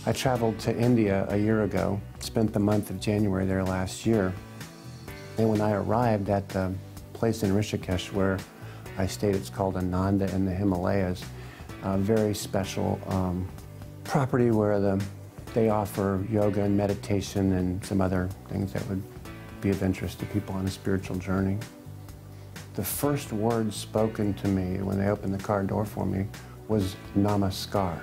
I traveled to India a year ago, spent the month of January there last year, and when I arrived at the place in Rishikesh where I stayed, it's called Ananda in the Himalayas, a very special property where they offer yoga and meditation and some other things that would be of interest to people on a spiritual journey. The first word spoken to me when they opened the car door for me was namaskar.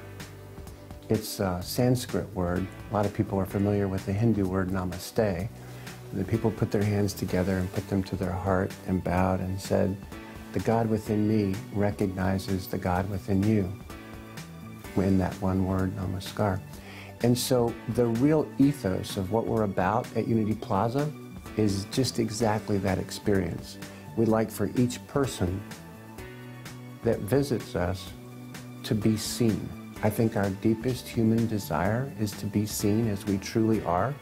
It's a Sanskrit word. A lot of people are familiar with the Hindu word namaste. The people put their hands together and put them to their heart and bowed and said, "The God within me recognizes the God within you," in that one word, namaskar. And so the real ethos of what we're about at Unity Plaza is just exactly that experience. We'd like for each person that visits us to be seen. I think our deepest human desire is to be seen as we truly are.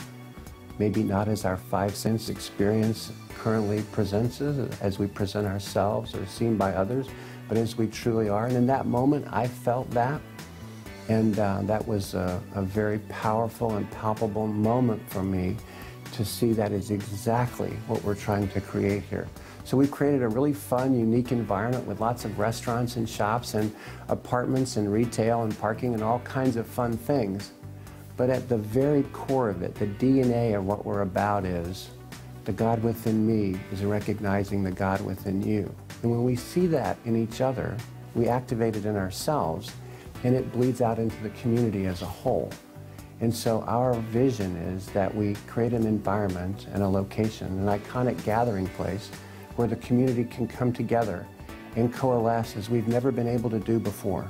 Maybe not as our five-sense experience currently presents us, as we present ourselves or seen by others, but as we truly are. And in that moment, I felt that. And that was a very powerful and palpable moment for me to see that is exactly what we're trying to create here. So we've created a really fun, unique environment with lots of restaurants and shops and apartments and retail and parking and all kinds of fun things. But at the very core of it, the DNA of what we're about is the God within me is recognizing the God within you. And when we see that in each other, we activate it in ourselves, and it bleeds out into the community as a whole. And so our vision is that we create an environment and a location, an iconic gathering place where the community can come together and coalesce as we've never been able to do before.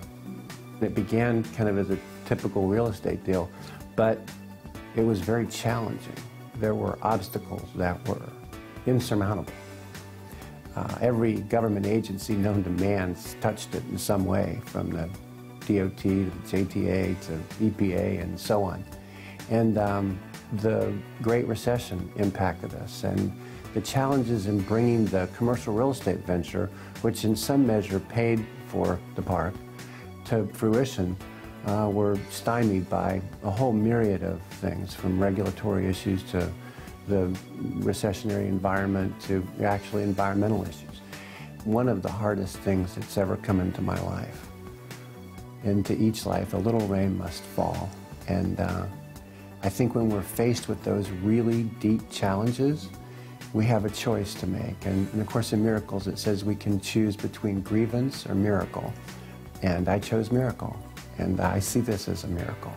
It began kind of as a typical real estate deal, but it was very challenging. There were obstacles that were insurmountable. Every government agency known to man touched it in some way, from the DOT to the JTA to EPA and so on. And the Great Recession impacted us, and the challenges in bringing the commercial real estate venture, which in some measure paid for the park, to fruition, were stymied by a whole myriad of things, from regulatory issues to the recessionary environment to actually environmental issues. One of the hardest things that's ever come into my life. Into each life, a little rain must fall. And I think when we're faced with those really deep challenges, we have a choice to make. And of course, in miracles, it says we can choose between grievance or miracle. And I chose miracle. And I see this as a miracle.